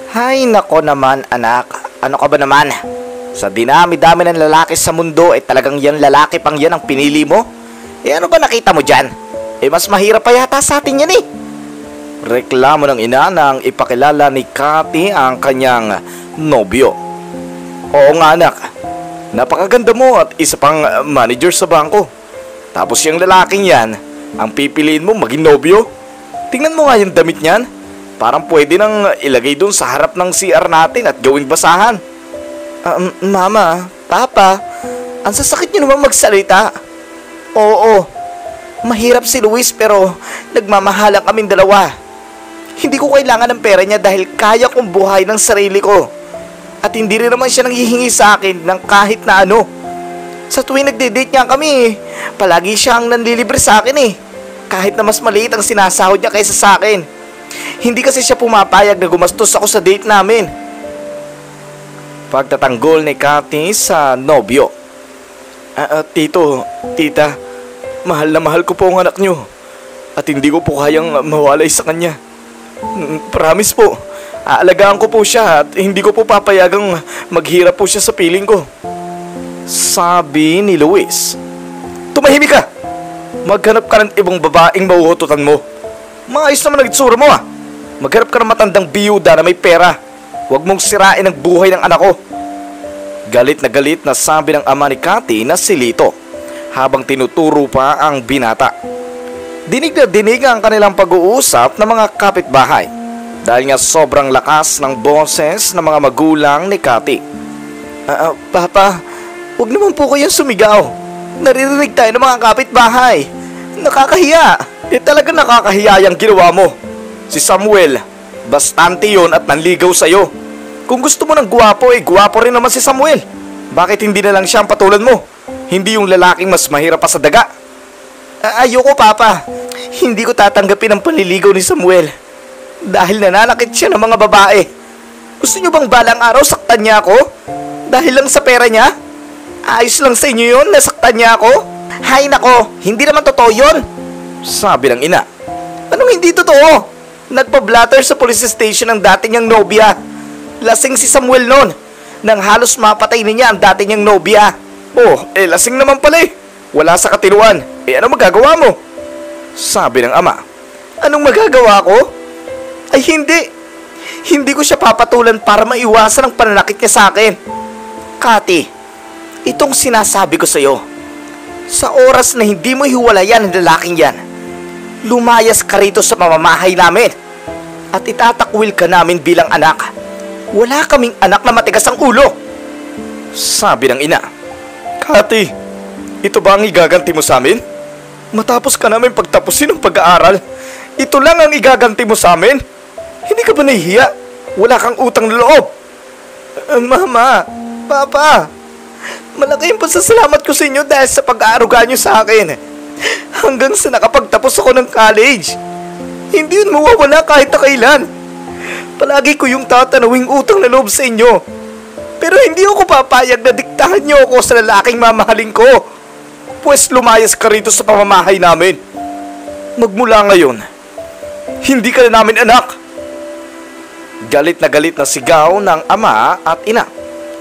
Hay nako naman anak, ano ka ba naman? Sa dinami-dami ng lalaki sa mundo talagang yan lalaki pang yan ang pinili mo? Ano ba nakita mo dyan? Mas mahirap pa yata sa atin yan. Reklamo ng ina nang ipakilala ni Cathy ang kanyang nobyo. Oo nga anak, napakaganda mo at isa pang manager sa bangko. Tapos yung lalaking yan, ang pipiliin mo maging nobyo? Tingnan mo nga yung damit niyan. Parang pwede nang ilagay dun sa harap ng CR natin at gawing basahan. Mama, Papa, ang sasakit niyo naman magsalita. Oo, mahirap si Luis pero nagmamahalan kaming dalawa. Hindi ko kailangan ng pera niya dahil kaya kong buhay ng sarili ko. At hindi rin naman siya nanghihingi sa akin ng kahit na ano. Sa tuwing nagde-date niya kami, palagi siya ang nanlilibre sa akin Kahit na mas maliit ang sinasahod niya kaysa sa akin. Hindi kasi siya pumapayag na gumastos ako sa date namin. Pagtatanggol ni Cathy sa nobyo. Tito, tita, mahal na mahal ko po ang anak niyo. At hindi ko po kayang mawalay sa kanya. Promise po, aalagaan ko po siya at hindi ko po papayagang maghirap po siya sa piling ko. Sabi ni Luis. Tumahimik ka! Maghanap ka ng ibang babaeng mauututan mo. Maayos naman ang itsura mo Maghanap ka ng matandang biyuda na may pera. Huwag mong sirain ang buhay ng anak ko. Galit na sabi ng ama ni Cathy na si Lito habang tinuturo pa ang binata. Dinig na dinig ang kanilang pag-uusap ng mga kapitbahay dahil nga sobrang lakas ng boses ng mga magulang ni Cathy. Papa, huwag naman po kayong sumigaw. Naririnig tayo ng mga kapitbahay. Nakakahiya. Talaga nakakahiya yung ginawa mo. Si Samuel, bastante yon at nanligaw sa'yo. Kung gusto mo ng guwapo, guwapo rin naman si Samuel. Bakit hindi na lang siya ang patulan mo? Hindi yung lalaking mas mahirap pa sa daga. Ayoko, Papa. Hindi ko tatanggapin ang panliligaw ni Samuel. Dahil nananakit siya ng mga babae. Gusto niyo bang balang araw saktan niya ako? Dahil lang sa pera niya? Ayos lang sa inyo yun, nasaktan niya ako? Hay nako, hindi naman totoo yun. Sabi ng ina. Anong hindi totoo? Nagpa-blatter sa police station ang dati niyang nobya. Lasing si Samuel noon. Nang halos mapatay niya ang dati niyang nobya. Lasing naman pala Wala sa katinuan. Ano magagawa mo? Sabi ng ama. Anong magagawa ko? Ay hindi. Hindi ko siya papatulan para maiwasan ang pananakit niya sa akin. Cathy, itong sinasabi ko sa'yo. Sa oras na hindi mo hiwalayan ang lalaking yan, lumayas ka rito sa mamamahay namin at itatakwil ka namin bilang anak. Wala kaming anak na matigas ang ulo. Sabi ng ina. Cathy, ito ba ang igaganti mo sa amin? Matapos ka namin pagtapusin ng pag-aaral, ito lang ang igaganti mo sa amin? Hindi ka ba nahihiya? Wala kang utang na loob. Mama, Papa, malaki yung pasasalamat ko sa inyo dahil sa pag-aaruga nyo sa akin. Hanggang sa nakapagtapos ako ng college. Hindi yun mawawala kahit na kailan. Palagi ko yung tatanawing utang na loob sa inyo. Pero hindi ako papayag na diktahan nyo ako sa lalaking mamahalin ko. Pues lumayas ka rito sa pamamahay namin. Magmula ngayon, hindi ka na namin anak. Galit na sigaw ng ama at ina.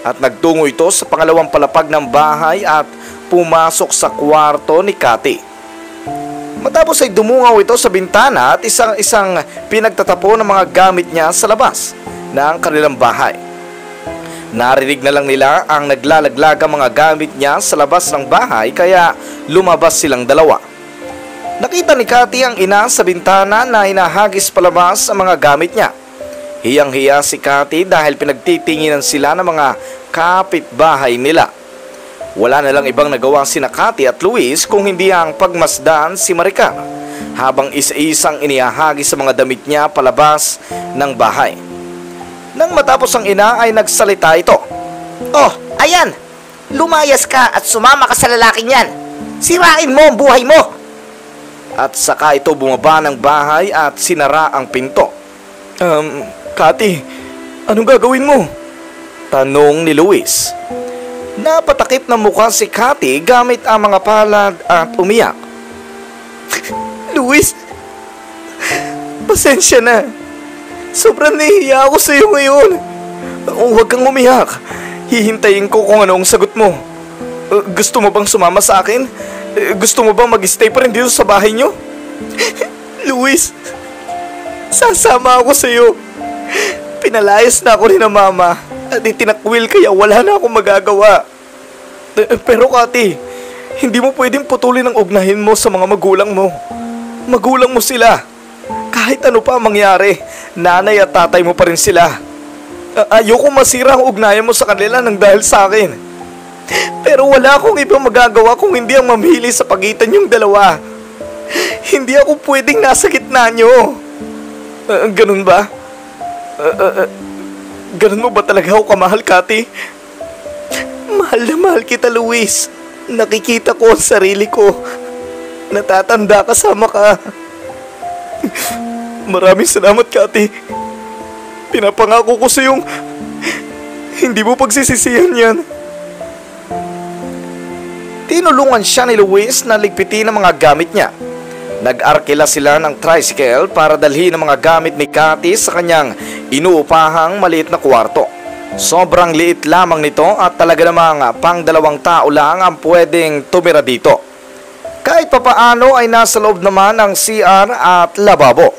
At nagtungo ito sa pangalawang palapag ng bahay at pumasok sa kwarto ni Cathy. Matapos ay dumungaw ito sa bintana at isang pinagtatapo ng mga gamit niya sa labas ng kanilang bahay. Narinig na lang nila ang naglalaglagang mga gamit niya sa labas ng bahay kaya lumabas silang dalawa. Nakita ni Cathy ang ina sa bintana na hinahagis palabas ang mga gamit niya. Hiyang-hiya si Cathy dahil pinagtitinginan sila ng mga kapitbahay nila. Wala na lang ibang nagawa sina Cathy at Luis kung hindi ang pagmasdan si Maricar habang isa-isang inihahagis sa mga damit niya palabas ng bahay. Nang matapos ang ina ay nagsalita ito. Oh, ayan! Lumayas ka at sumama ka sa lalaking yan. Sirain mo ang buhay mo! At saka ito bumaba ng bahay at sinara ang pinto. Cathy, anong gagawin mo? Tanong ni Luis. Napatakip ng mukha si Cathy gamit ang mga palad at umiyak. Luis, pasensya na. Sobrang nahihiya ako sa iyo ngayon. Huwag kang umiyak. Hihintayin ko kung ano ang sagot mo. Gusto mo bang sumama sa akin? Gusto mo bang mag-stay pa rin dito sa bahay niyo? Luis, sasama ako sa iyo. Pinalayas na ako ni na mama at itinakwil kaya wala na akong magagawa. Pero Kati, hindi mo pwedeng putulin ang ugnayan mo sa mga magulang mo. Magulang mo sila. Kahit ano pa mangyari, nanay at tatay mo pa rin sila. Ayoko masira ang ugnayan mo sa kanila nang dahil sa akin. Pero wala akong ibang magagawa kung hindi ang mamili sa pagitan yung dalawa. Hindi ako pwedeng nasa gitna nyo. Ganun ba? Ganun mo ba talaga ako kamahal, Kati? Mahal na mahal kita, Luis. Nakikita ko ang sarili ko. Natatanda kasama ka. Maraming salamat, Kati. Pinapangako ko sa yung hindi mo pagsisisihan yan. Tinulungan siya ni Luis na ligpitin ang mga gamit niya. Nag-arkila sila ng tricycle para dalhin ang mga gamit ni Kati sa kanyang inuupahang maliit na kwarto. Sobrang liit lamang nito at talaga namang pang 2 tao lang ang pwedeng tumira dito. Kahit papaano ay nasa loob naman ang CR at lababo.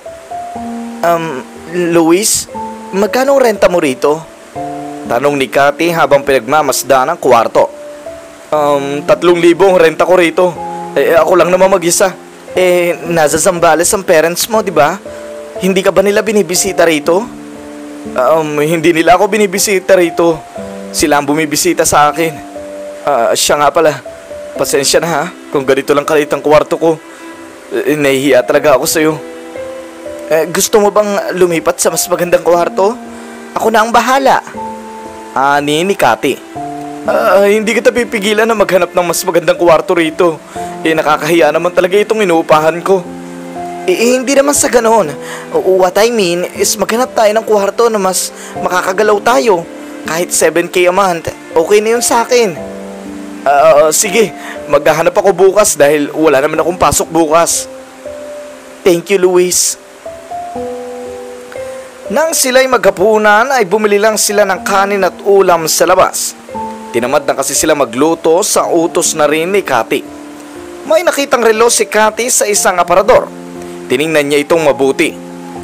Luis, magkano renta mo rito? Tanong ni Kati habang pinagmamasdan ang kwarto. 3,000 ang renta ko rito. Ako lang naman mag-isa. Nasa Zambales ang parents mo, di ba? Hindi ka ba nila binibisita rito? Hindi nila ako binibisita rito. Sila ang bumibisita sa akin. Siya nga pala. Pasensya na ha, kung ganito lang kalit ang kwarto ko. Nahihiya talaga ako sa'yo. Gusto mo bang lumipat sa mas magandang kwarto? Ako na ang bahala. Ani ni Kati. Hindi kita pipigilan na maghanap ng mas magandang kwarto rito. Nakakahiya naman talaga itong inuupahan ko. Hindi naman sa ganoon. What I mean is maghanap tayo ng kwarto na mas makakagalaw tayo. Kahit 7K a month, okay na yun sa akin. Sige, maghahanap ako bukas dahil wala naman akong pasok bukas. Thank you, Luis. Nang sila'y maghapunan ay bumili lang sila ng kanin at ulam sa labas. Tinamad na kasi sila magluto sa utos na rin ni Kati. May nakitang relo si Kati sa isang aparador. Tiningnan niya itong mabuti.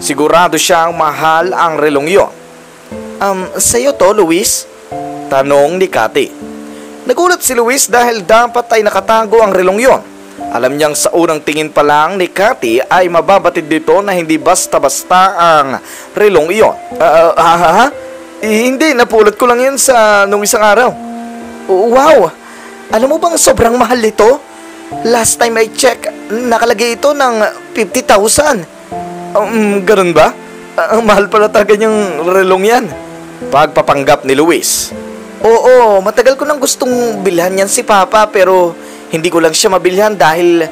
Sigurado siyang mahal ang relong yon. Sa'yo to, Luis? Tanong ni Kati. Nagulat si Luis dahil dapat ay nakatago ang relong yon. Alam niyang sa unang tingin pa lang ni Kati ay mababatid dito na hindi basta-basta ang relong iyon. Hindi, napulot ko lang yan nung isang araw. Wow! Alam mo bang sobrang mahal ito? Last time I check, nakalagay ito ng 50,000. Ganun ba? Ang mahal pala talaga niyang relong yan. Pagpapanggap ni Luis. Oo, matagal ko nang gustong bilhan yan si Papa pero hindi ko lang siya mabilhan dahil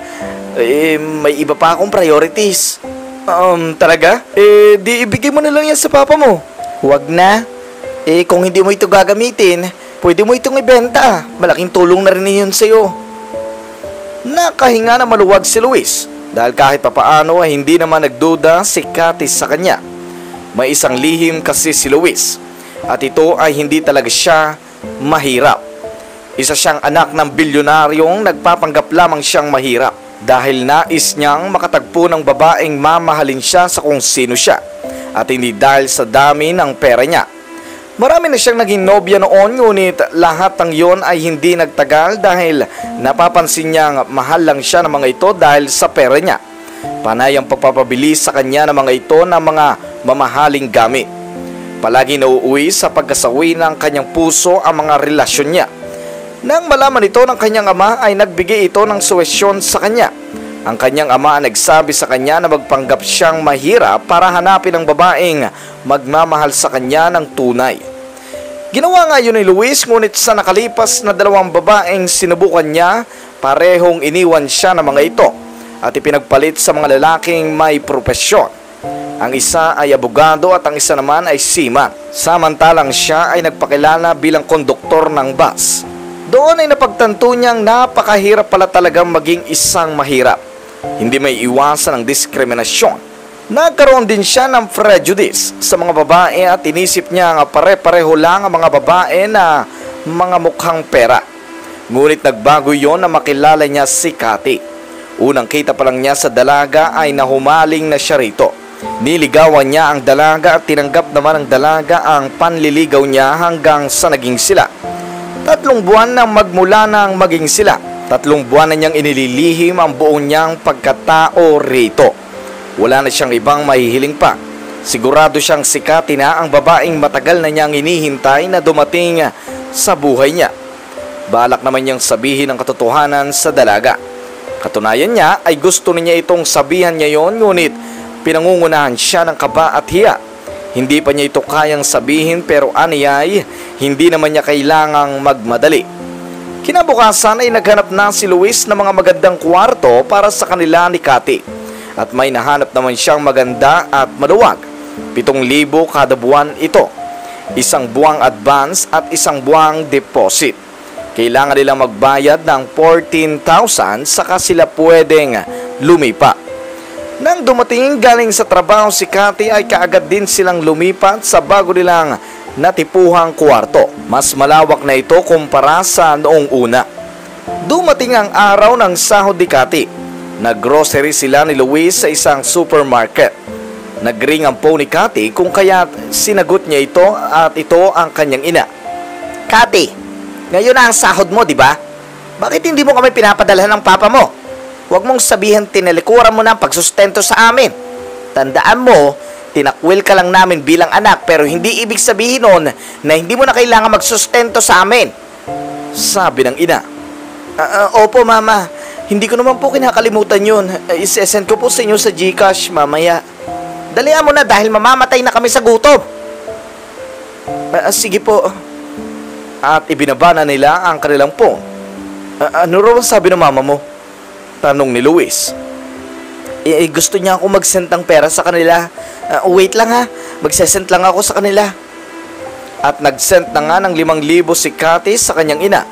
may iba pa akong priorities. Talaga? Di ibigay mo na lang yan sa Papa mo. Huwag na. Kung hindi mo ito gagamitin, pwede mo itong ibenta. Malaking tulong na rin yun sa'yo. Nakahinga na maluwag si Luis dahil kahit papaano ay hindi naman nagduda si Kati sa kanya. May isang lihim kasi si Luis at ito ay hindi talaga siya mahirap. Isa siyang anak ng bilyonaryong nagpapanggap lamang siyang mahirap dahil nais niyang makatagpo ng babaeng mamahalin siya sa kung sino siya at hindi dahil sa dami ng pera niya. Marami na siyang naging nobya noon ngunit lahat ng yon ay hindi nagtagal dahil napapansin niyang mahal lang siya ng mga ito dahil sa pera niya. Panay ang pagpapabili sa kanya ng mga ito ng mga mamahaling gamit. Palagi nauuwi sa pagkasawi ng kanyang puso ang mga relasyon niya. Nang malaman ito ng kanyang ama ay nagbigay ito ng suwesyon sa kanya. Ang kanyang ama nagsabi sa kanya na magpanggap siyang mahirap para hanapin ang babaeng magmamahal sa kanya ng tunay. Ginawa nga yun ni Luis ngunit sa nakalipas na 2 babaeng sinubukan niya, parehong iniwan siya ng mga ito at ipinagpalit sa mga lalaking may propesyon. Ang isa ay abogado at ang isa naman ay seaman. Samantalang siya ay nagpakilala bilang konduktor ng bus. Doon ay napagtanto niyang napakahirap pala talagang maging isang mahirap. Hindi may iwasan ang diskriminasyon. Nagkaroon din siya ng prejudice sa mga babae at inisip niya nga pare-pareho lang ang mga babae na mga mukhang pera. Ngunit nagbago yon na makilala niya si Cathy. Unang kita pa lang niya sa dalaga ay nahumaling na siya rito. Niligawan niya ang dalaga at tinanggap naman ng dalaga ang panliligaw niya hanggang sa naging sila. 3 buwan na magmula nang maging sila. 3 buwan na niyang inililihim ang buong niyang pagkatao rito. Wala na siyang ibang mahihiling pa. Sigurado siyang si Cathy na ang babaeng matagal na niyang inihintay na dumating sa buhay niya. Balak naman niyang sabihin ang katotohanan sa dalaga. Katunayan niya ay gusto niya itong sabihan niya yon, ngunit pinangungunahan siya ng kaba at hiya. Hindi pa niya ito kayang sabihin pero aniyay, hindi naman niya kailangang magmadali. Kinabukasan ay naghanap na si Luis ng mga magandang kwarto para sa kanila ni Cathy. At may nahanap naman siyang maganda at maluwag. 7,000 kada buwan ito. 1 buwang advance at 1 buwang deposit. Kailangan nilang magbayad ng 14,000 saka sila pwedeng lumipa. Nang dumating galing sa trabaho si Cathy ay kaagad din silang lumipat sa bago nilang natipuhang kwarto. Mas malawak na ito kumpara sa noong una. Dumating ang araw ng sahod ni Cathy. Naggrocery sila ni Luis sa isang supermarket. Nagring ang phone ni Cathy kung kaya sinagot niya ito at ito ang kanyang ina. Cathy, ngayon na ang sahod mo, di ba? Bakit hindi mo kami pinapadala ng papa mo? Huwag mong sabihin tinalikuran mo na ang pagsustento sa amin. Tandaan mo, tinakwil ka lang namin bilang anak pero hindi ibig sabihin nun na hindi mo na kailangan magsustento sa amin. Sabi ng ina. Opo, mama. Hindi ko naman po kinakalimutan yun. Isesend ko po sa inyo sa GCash mamaya. Dalihan mo na dahil mamamatay na kami sa gutom. Sige po. At ibinaba na nila ang kanilang phone. Ano raw sabi ng mama mo? Tanong ni Luis. Gusto niya ako mag-send ng pera sa kanila. Wait lang ha. Magsesend lang ako sa kanila. At nag-send na nga ng 5,000 si Cathy sa kanyang ina.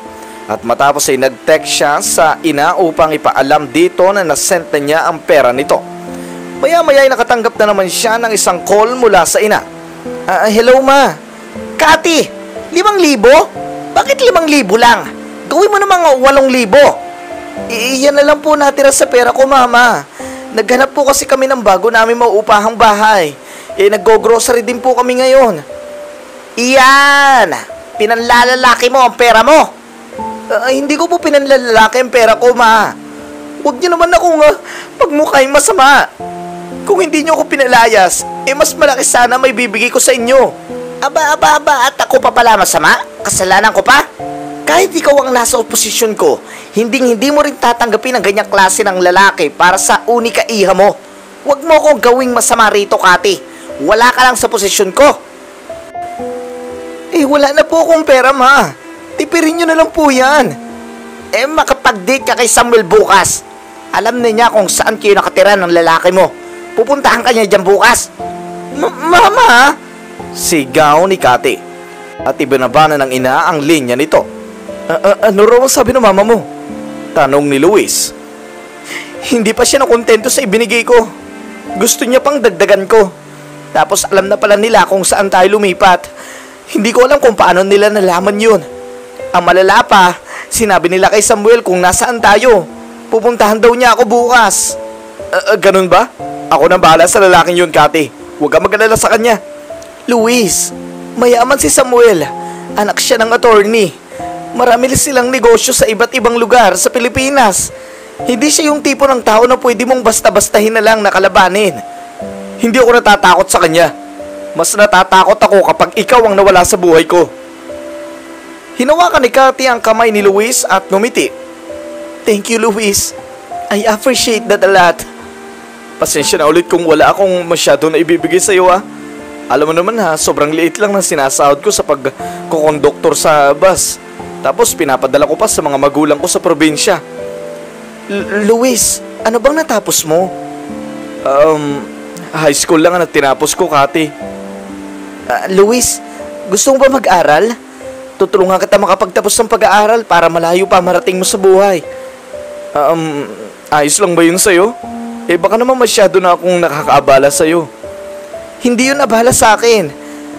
At matapos ay nag-text siya sa ina upang ipaalam dito na nasend na niya ang pera nito. Maya-maya ay nakatanggap na naman siya ng isang call mula sa ina. Hello ma. Cathy, 5,000? Bakit 5,000 lang? Gawin mo namang 8,000. Iyan na lang po natira sa pera ko, mama. Naghanap po kasi kami ng bago namin mauupahang bahay. Nag-go-grocery din po kami ngayon. Iyan! Pinanlalalaki mo ang pera mo. Hindi ko po pinanlalalaki ang pera ko, ma. Huwag niyo naman akong pagmukhaing masama. Kung hindi niyo ako pinalayas, mas malaki sana may bibigay ko sa inyo. Aba, at ako pa pala masama? Kasalanan ko pa? Kahit ikaw ang nasa oposisyon ko, hindi mo rin tatanggapin ang ganyang klase ng lalaki para sa unika iha mo. Huwag mo akong gawing masama rito, Cathy. Wala ka lang sa posisyon ko. Wala na po akong pera, ma. Tipirin nyo na lang po yan. Makapag-date ka kay Samuel bukas. Alam na niya kung saan kayo nakatira ng lalaki mo. Pupuntahan ka niya dyan bukas. Mama! Sigaw ni Cathy. At ibinaba na ng ina ang linya nito. Ano raw ang sabi ng mama mo? Tanong ni Luis. Hindi pa siya nakontento sa ibinigay ko. Gusto niya pang dagdagan ko. Tapos alam na pala nila kung saan tayo lumipat. Hindi ko alam kung paano nila nalaman yun. Ang malala pa, sinabi nila kay Samuel kung nasaan tayo. Pupuntahan daw niya ako bukas. Ganun ba? Ako nang bahala sa lalaking yun, Cathy. Huwag ka mag-alala sa kanya. Luis, mayaman si Samuel. Anak siya ng attorney. Marami silang negosyo sa iba't ibang lugar sa Pilipinas. Hindi siya yung tipo ng tao na pwede mong basta-bastahin na lang nakalabanin. Hindi ako natatakot sa kanya. Mas natatakot ako kapag ikaw ang nawala sa buhay ko. Hinawakan ni Cathy ang kamay ni Luis at ngumiti. Thank you, Luis. I appreciate that a lot. Pasensya na ulit kung wala akong masyado na ibibigay sa iyo, ha. Alam mo naman, ha, sobrang liit lang ng sinasahod ko sa pagkokonduktor sa bus. Tapos pinapadala ko pa sa mga magulang ko sa probinsya. Luis, ano bang natapos mo? High school lang ang tinapos ko, Cathy. Luis, gusto mo ba mag-aral? Tutulungan kita makapagtapos ng pag-aaral para malayo pa marating mo sa buhay. Ayos lang ba yun sa'yo? baka naman masyado na akong nakakaabala sa'yo. Hindi yun abala sa akin.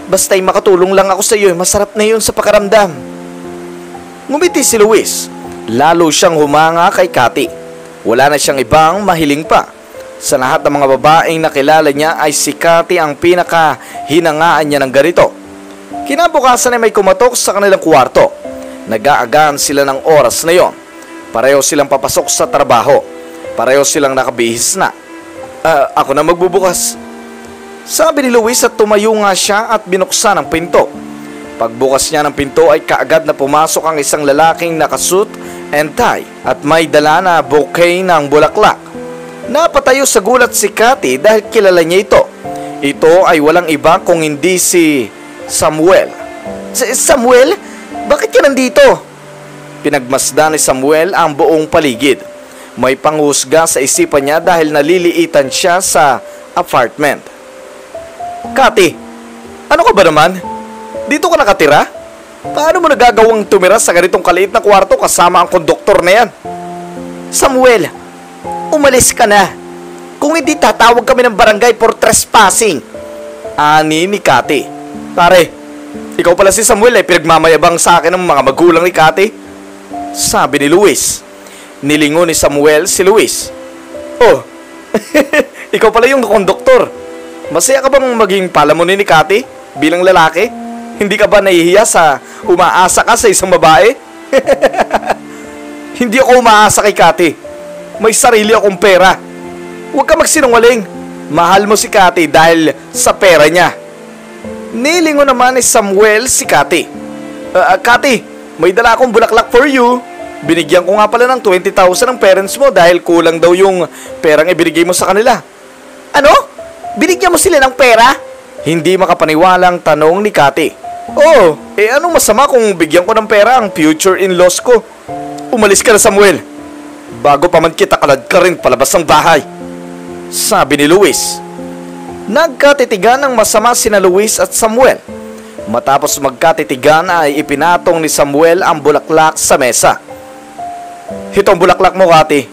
Basta'y makatulong lang ako sa iyo, masarap na yun sa pakiramdam. Ngumiti si Luis. Lalo siyang humanga kay Cathy. Wala na siyang ibang mahiling pa. Sa lahat ng mga babaeng nakilala niya ay si Cathy ang pinakahinangaan niya ng ganito. Kinabukasan ay may kumatok sa kanilang kwarto. Nag-aagaan sila ng oras na yon. Pareho silang papasok sa trabaho. Pareho silang nakabihis na. Ako na magbubukas, sabi ni Luis at tumayo nga siya at binuksan ang pinto. Pagbukas niya ng pinto ay kaagad na pumasok ang isang lalaking nakasuit and tie at may dala na bouquet ng bulaklak. Napatayo sa gulat si Cathy dahil kilala niya ito. Ito ay walang iba kung hindi si Samuel. Samuel? Bakit ka nandito? Pinagmasdan ni Samuel ang buong paligid. May panghusga sa isipan niya dahil naliliitan siya sa apartment. Cathy, ano ka ba naman? Dito ka nakatira? Paano mo nagagawang tumira sa ganitong kaliit na kwarto kasama ang konduktor na yan? Samuel, umalis ka na. Kung hindi, tatawag kami ng barangay for trespassing. Ani ni Cathy. Pare, ikaw pala si Samuel pinagmamayabang sa akin ng mga magulang ni Cathy, sabi ni Luis. Nilingon ni Samuel si Luis. Oh, ikaw pala yung konduktor. Masaya ka bang maging palamunin ni Cathy bilang lalaki? Hindi ka ba nahihiya sa umaasa ka sa isang babae? Hindi ako umaasa kay Cathy. May sarili akong pera. Huwag ka magsinungaling. Mahal mo si Cathy dahil sa pera niya. Nilingon naman ni Samuel si Cathy. Cathy, may dala akong bulaklak for you. Binigyan ko nga pala ng 20,000 ng parents mo dahil kulang daw yung perang ibinigay mo sa kanila. Ano? Binigyan mo sila ng pera? Hindi makapaniwalang tanong ni Cathy. Oh, anong masama kung bigyan ko ng pera ang future in-laws ko? Umalis ka na, Samuel. Bago pa man kita kalad ka rin palabas ng bahay, sabi ni Luis. Nagkatitigan ng masama sina Luis at Samuel. Matapos magkatitigan ay ipinatong ni Samuel ang bulaklak sa mesa. Itong bulaklak mo, Cathy.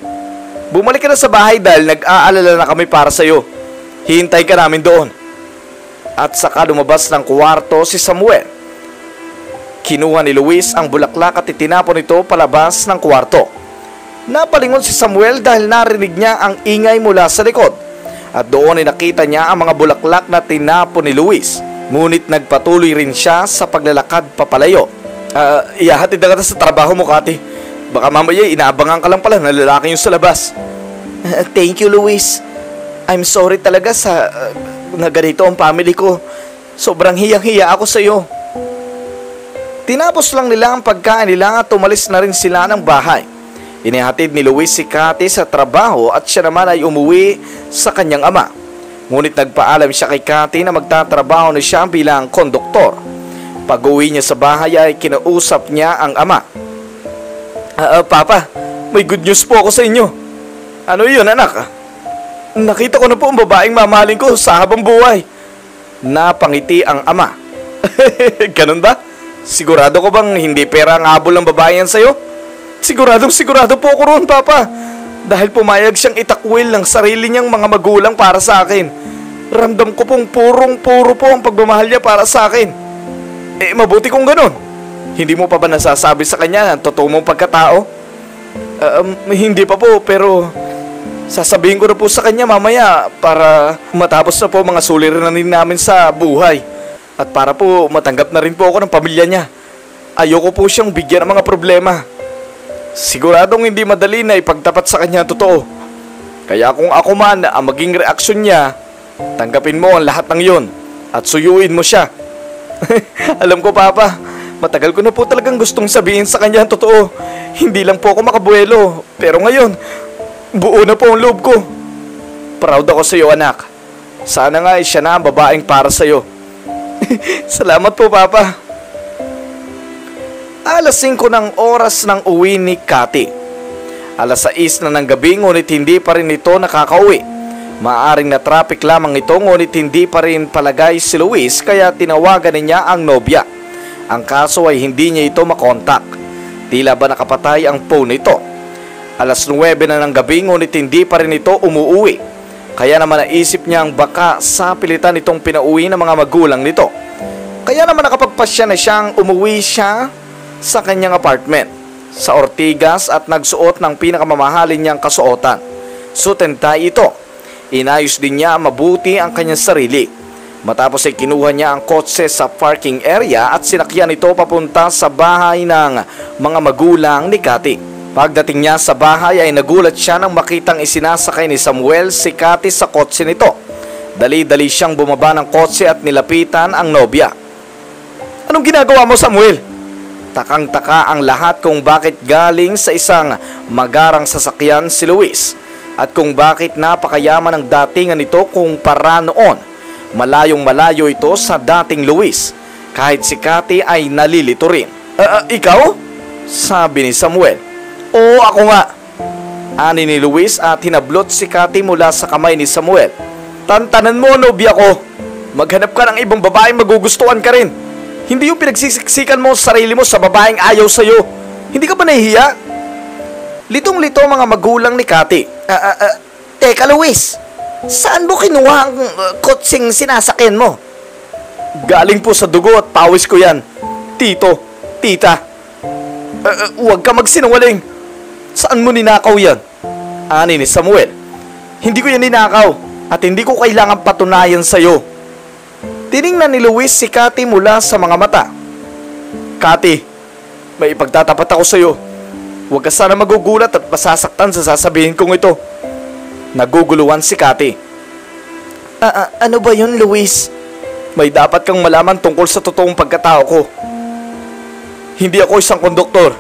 Bumalik ka na sa bahay dahil nag-aalala na kami para sa'yo. Hihintay ka namin doon. At saka lumabas ng kwarto si Samuel. Kinuha ni Luis ang bulaklak at itinapon ito palabas ng kwarto. Napalingon si Samuel dahil narinig niya ang ingay mula sa likod. At doon ay nakita niya ang mga bulaklak na tinapon ni Luis. Ngunit nagpatuloy rin siya sa paglalakad papalayo. Ihahatid na kita sa trabaho mo, Cathy. Baka mamaya inaabangan ka lang pala na lalaki yung sa labas. Thank you, Luis. I'm sorry talaga sa na ganito ang family ko. Sobrang hiyang-hiya ako sa iyo. Tinapos lang nila ang pagkain nila at umalis na rin sila ng bahay. Inihatid ni Luis si Cathy sa trabaho at siya naman ay umuwi sa kanyang ama. Ngunit nagpaalam siya kay Cathy na magtatrabaho na siya bilang konduktor. Pag-uwi niya sa bahay ay kinausap niya ang ama. Papa, may good news po ako sa inyo. Ano yun, anak? Nakita ko na po ang babaeng mamahalin ko sa habang buhay. Napangiti ang ama. Ganun ba? Sigurado ko bang hindi pera ang habol ng babae yan sa'yo? Sigurado po ako roon, Papa. Dahil pumayag siyang itakwil ng sarili niyang mga magulang para sa akin. Ramdam ko pong puro po ang pagmamahal niya para sa akin. Mabuti kung ganun. Hindi mo pa ba nasasabi sa kanya ang totoo mong pagkatao? Hindi pa po, pero sasabihin ko na po sa kanya mamaya para matapos na po mga suliranin namin sa buhay. At para po matanggap na rin po ako ng pamilya niya. Ayoko po siyang bigyan ng mga problema. Siguradong hindi madali na ipagtapat sa kanya ang totoo. Kaya kung ako man ang maging reaksyon niya, tanggapin mo ang lahat ng yon at suyuin mo siya. Alam ko, Papa, matagal ko na po talagang gustong sabihin sa kanya ang totoo. Hindi lang po ako makabuelo, pero ngayon, buo na po ang loob ko. Proud ako sa iyo, anak. Sana nga siya na ang babaeng para sa iyo. Salamat po, Papa. Alas 5 ng oras ng uwi ni Cathy. Alas 6 na ng gabi ngunit hindi pa rin ito nakakauwi. Maaring na traffic lamang ito ngunit hindi pa rin palagay si Luis kaya tinawagan niya ang nobya. Ang kaso ay hindi niya ito makontak. Tila ba nakapatay ang phone nito. 9 na ng gabi ngunit hindi pa rin ito umuuwi. Kaya naman naisip niyang baka sa pilitan itong pinauwi ng mga magulang nito. Kaya naman nakapagpasya na siyang umuwi siya sa kanyang apartment sa Ortigas at nagsuot ng pinakamamahalin niyang kasuotan. Suit and tie ito. Inayos din niya mabuti ang kanyang sarili. Matapos ay kinuha niya ang kotse sa parking area at sinakyan ito papunta sa bahay ng mga magulang ni Cathy. Pagdating niya sa bahay ay nagulat siya nang makitang isinasakay ni Samuel si Cathy sa kotse nito. Dali-dali siyang bumaba ng kotse at nilapitan ang nobya. "Anong ginagawa mo, Samuel?" Takang-taka ang lahat kung bakit galing sa isang magarang sasakyan si Luis at kung bakit napakayaman ang datingan nito kumpara noon. Malayong malayo ito sa dating Luis. Kahit si Cathy ay nalilito rin. Ikaw?" sabi ni Samuel. "Oo, ako nga," ani ni Luis at hinablot si Cathy mula sa kamay ni Samuel. "Tantanan mo, nobya ko. Maghanap ka ng ibang babaeng magugustuhan ka rin. Hindi yung pinagsisiksikan mo sa sarili mo sa babaeng ayaw sa'yo. Hindi ka ba nahihiya?" Litong-lito mga magulang ni Cathy. Teka, Luis. Saan mo kinuha ang kotseng sinasakyan mo?" "Galing po sa dugo at pawis ko yan. Tito, tita." Huwag ka magsinungaling. Saan mo ninakaw yan?" ani ni Samuel. "Hindi ko yan ninakaw at hindi ko kailangan patunayan sa'yo." Tiningnan ni Luis si Cathy mula sa mga mata. "Cathy, may ipagtatapat ako sa'yo. Huwag ka sana magugulat at masasaktan sa sasabihin kong ito." Naguguluhan si Cathy. Ano ba yun, Luis? "May dapat kang malaman tungkol sa totoong pagkatao ko. Hindi ako isang konduktor.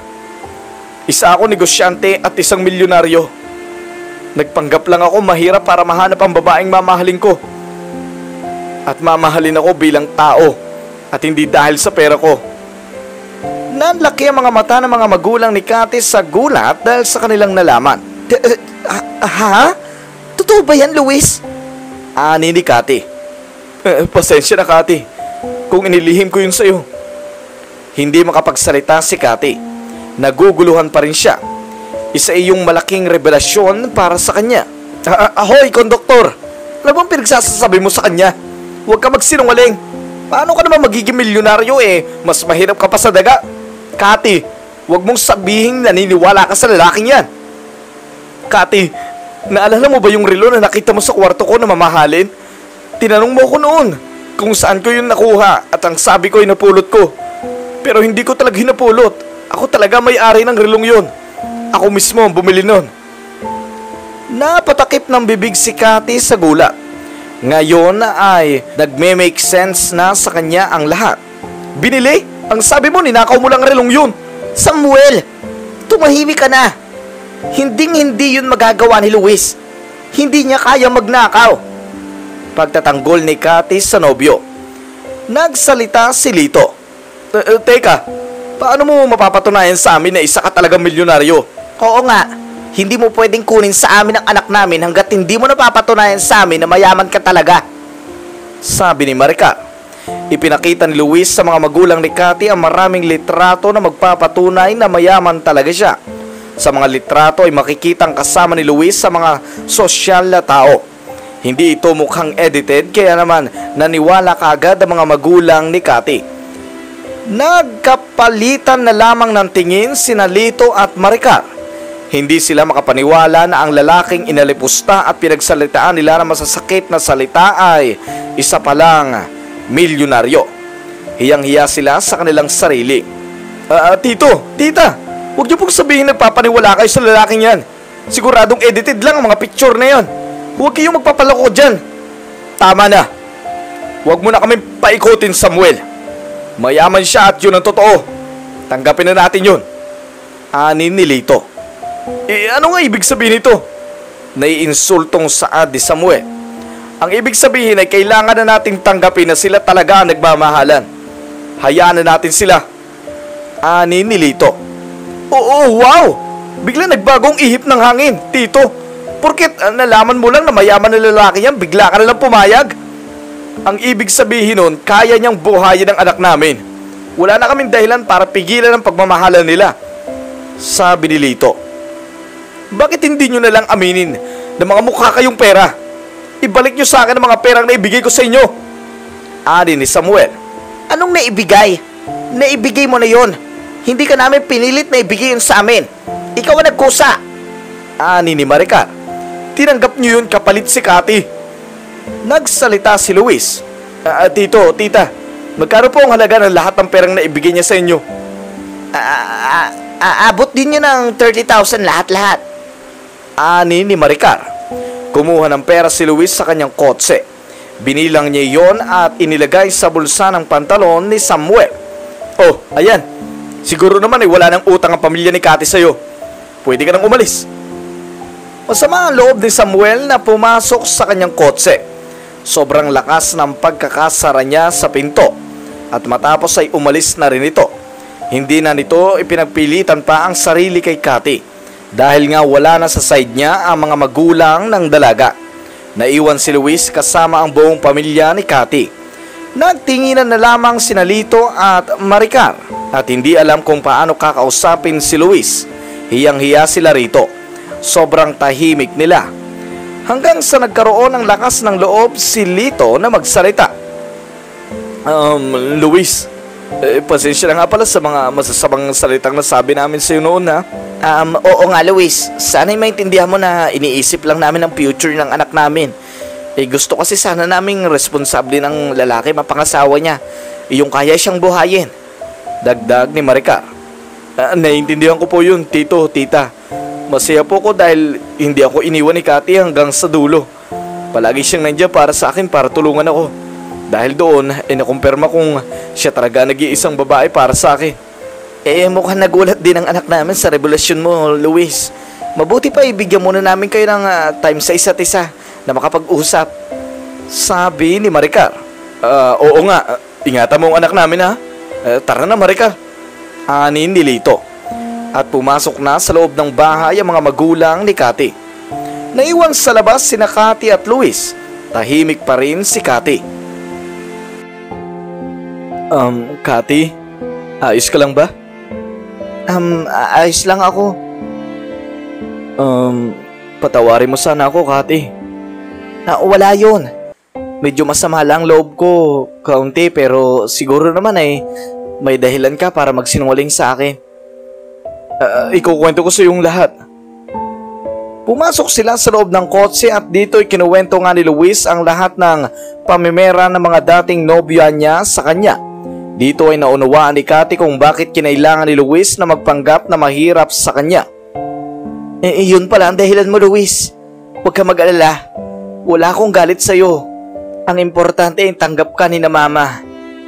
Isa ako negosyante at isang milyonaryo. Nagpanggap lang ako mahirap para mahanap ang babaeng mamahalin ko. At mamahalin ako bilang tao at hindi dahil sa pera ko." Nanlaki ang mga mata ng mga magulang ni Cathy sa gulat dahil sa kanilang nalaman. Ha? Totoo ba yan, Luis? Ani ni Cathy. Pasensya na, Cathy, kung inilihim ko yun sa'yo." Hindi makapagsalita si Cathy. Naguguluhan pa rin siya. Isa iyong malaking revelasyon para sa kanya. Ahoy, konduktor! Ano bang pinagsasabi mo sa kanya? Huwag ka magsinungaling. Paano ka naman magiging milyonaryo mas mahirap ka pa sa daga? Cathy, huwag mong sabihing naniniwala ka sa lalaking yan. Cathy, naalala mo ba yung relo na nakita mo sa kwarto ko na mamahalin? Tinanong mo ko noon kung saan ko yun nakuha at ang sabi ko ay napulot ko. Pero hindi ko talaga hinapulot. Ako talaga may-ari ng relong yun. Ako mismo ang bumili nun. Napatakip ng bibig si Cathy sa gulat. Ngayon ay nagme-make sense na sa kanya ang lahat. "Binili? Ang sabi mo, ninakaw mo lang relong yun." Samuel, tumahimik ka na. Hinding-hindi yun magagawa ni Luis. Hindi niya kaya magnakaw. Pagtatanggol ni Cathy sa nobyo. Nagsalita si Lito. Teka, paano mo mapapatunayan sa amin na isa ka talagang milyonaryo?" Oo nga, hindi mo pwedeng kunin sa amin ang anak namin hanggat hindi mo napapatunayan sa amin na mayaman ka talaga, sabi ni Maricar. Ipinakita ni Luis sa mga magulang ni Cathy ang maraming litrato na magpapatunay na mayaman talaga siya. Sa mga litrato ay makikitang kasama ni Luis sa mga sosyal na tao. Hindi ito mukhang edited kaya naman naniwala kaagad ang mga magulang ni Cathy. Nagkapalitan na lamang ng tingin sina Lito at Maricar. Hindi sila makapaniwala na ang lalaking inalipusta at pinagsalitaan nila na masasakit na salita ay isa palang milyonaryo. Hiyang-hiya sila sa kanilang sarili. Tito, tita, huwag niyo pong sabihin nagpapaniwala kayo sa lalaking yan. Siguradong edited lang ang mga picture na yan. Huwag kayong magpapaloko dyan. Tama na. Huwag mo na kami paikutin, Samuel. Mayaman siya at yun ang totoo. Tanggapin na natin yun. Ani ni Lito. Ano nga ibig sabihin nito? Naiinsultong saad ni Samuel. Ang ibig sabihin ay kailangan na nating tanggapin na sila talaga ang nagmamahalan. Hayaan na natin sila. Ani ni Lito. Oo, wow! Bigla nagbagong ihip ng hangin, Tito. Porket nalaman mo lang na mayaman na lalaki yan, bigla ka na lang pumayag. Ang ibig sabihin nun, kaya niyang buhayin ang anak namin. Wala na kaming dahilan para pigilan ang pagmamahalan nila, sabi ni Lito. Bakit hindi nyo na lang aminin na mga mukha kayong pera? Ibalik nyo sa akin ang mga perang naibigay ko sa inyo. Ani ni Samuel. Anong naibigay? Naibigay mo na yon. Hindi ka namin pinilit na ibigay yun sa amin. Ikaw ang nagkusa. Ani ni Maricar. Tinanggap nyo yun kapalit si Cathy. Nagsalita si Luis. Tito, tita, magkano po ang halaga ng lahat ng perang naibigay niya sa inyo? Aabot din yun ng 30,000 lahat-lahat. Ani ni Maricar. Kumuha ng pera si Luis sa kanyang kotse. Binilang niya yon at inilagay sa bulsa ng pantalon ni Samuel. Oh, ayan. Siguro naman wala nang utang ang pamilya ni Cathy sa'yo. Pwede ka nang umalis. Masama ang loob ni Samuel na pumasok sa kanyang kotse. Sobrang lakas ng pagkakasara niya sa pinto. At matapos ay umalis na rin ito. Hindi na nito ipinagpilitan pa ang sarili kay Cathy. Dahil nga wala na sa side niya ang mga magulang ng dalaga. Naiwan si Luis kasama ang buong pamilya ni Cathy. Nagtinginan na lamang sina Lito at Maricar at hindi alam kung paano kakausapin si Luis. Hiyang-hiya sila rito. Sobrang tahimik nila. Hanggang sa nagkaroon ng lakas ng loob si Lito na magsalita. Luis, pasensya na nga pala sa mga masasamang salitang nasabi namin sa iyo noon ha. Oo nga Luis, sana'y maintindihan mo na iniisip lang namin ang future ng anak namin. Gusto kasi sana naming responsable ng lalaki mapangasawa niya. Yung kaya siyang buhayin. Dagdag ni Maricar. Naiintindihan ko po yun, tito, tita. Masaya po ko dahil hindi ako iniwan ni Cathy hanggang sa dulo. Palagi siyang nandiyan para sa akin para tulungan ako. Dahil doon, nakumpirma kung siya talaga nag-iisang babae para sa akin. Mukhang nagulat din ang anak namin sa revelasyon mo, Luis. Mabuti pa ibigyan muna namin kayo ng time sa isa't isa na makapag-usap. Sabi ni Maricar. Oo nga, ingatan mo ang anak namin ha. Tara na Maricar. Ani ni Lito. At pumasok na sa loob ng bahay ang mga magulang ni Cathy. Naiwan sa labas sina Cathy at Luis. Tahimik pa rin si Cathy. Cathy, ayos ka lang ba? Ayos lang ako. Patawarin mo sana ako, Cathy. Wala yun. Medyo masama lang loob ko, kaunti, pero siguro naman may dahilan ka para magsinungaling sa akin. Ikukwento ko sa iyong lahat. Pumasok sila sa loob ng kotse at dito'y kinuwento nga ni Luis ang lahat ng pamimera ng mga dating nobya niya sa kanya. Dito ay naunawaan ni Cathy kung bakit kinailangan ni Luis na magpanggap na mahirap sa kanya. Yun pala ang dahilan mo, Luis. Huwag ka mag-alala. Wala akong galit sa'yo. Ang importante ay tanggap ka ni na mama.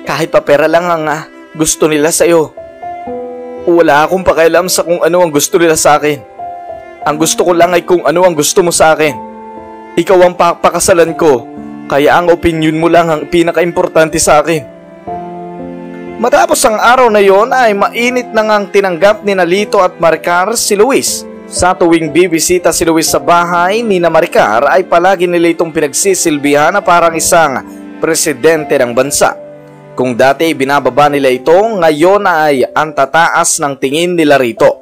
Kahit pa pera lang ang gusto nila sa'yo. Wala akong pakialam sa kung ano ang gusto nila sa akin. Ang gusto ko lang ay kung ano ang gusto mo sa akin. Ikaw ang pakasalan ko, kaya ang opinion mo lang ang pinaka-importante sa akin. Matapos ang araw na yon ay mainit na ngang tinanggap ni Lito at Maricar si Luis. Sa tuwing bibisita si Luis sa bahay ni Maricar ay palagi nila itong pinagsisilbihan na parang isang presidente ng bansa. Kung dati binababa nila ito, ngayon ay ang tataas ng tingin nila rito.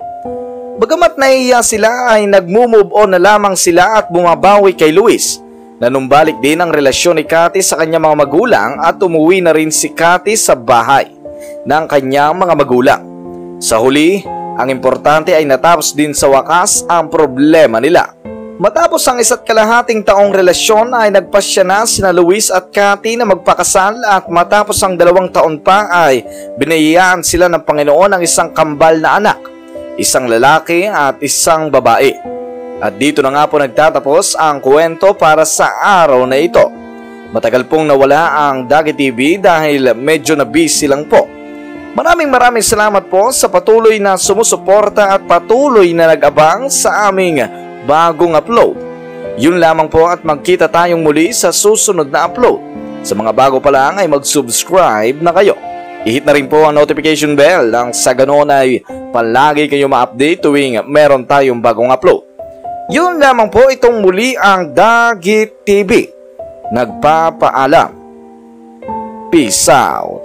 Bagamat nahiya sila ay nagmo-move on na lamang sila at bumabawi kay Luis. Nanumbalik din ang relasyon ni Cathy sa kanyang mga magulang at umuwi na rin si Cathy sa bahay ng kanyang mga magulang. Sa huli, ang importante ay natapos din sa wakas ang problema nila. Matapos ang 1.5 taong relasyon ay nagpasya na sina Luis at Cathy na magpakasal at matapos ang 2 taon pa ay binayaan sila ng Panginoon ng isang kambal na anak, isang lalaki at isang babae. At dito na nga po nagtatapos ang kwento para sa araw na ito. Matagal pong nawala ang Dagi TV dahil medyo na busy lang po. Maraming salamat po sa patuloy na sumusuporta at patuloy na nag-abang sa aming bagong upload. Yun lamang po at magkita tayong muli sa susunod na upload. Sa mga bago pa lang ay mag-subscribe na kayo. I-hit na rin po ang notification bell nang sa ganoon ay palagi kayo ma-update tuwing meron tayong bagong upload. Yun lamang po, itong muli ang Dagi TV. Nagpapaalam. Peace out.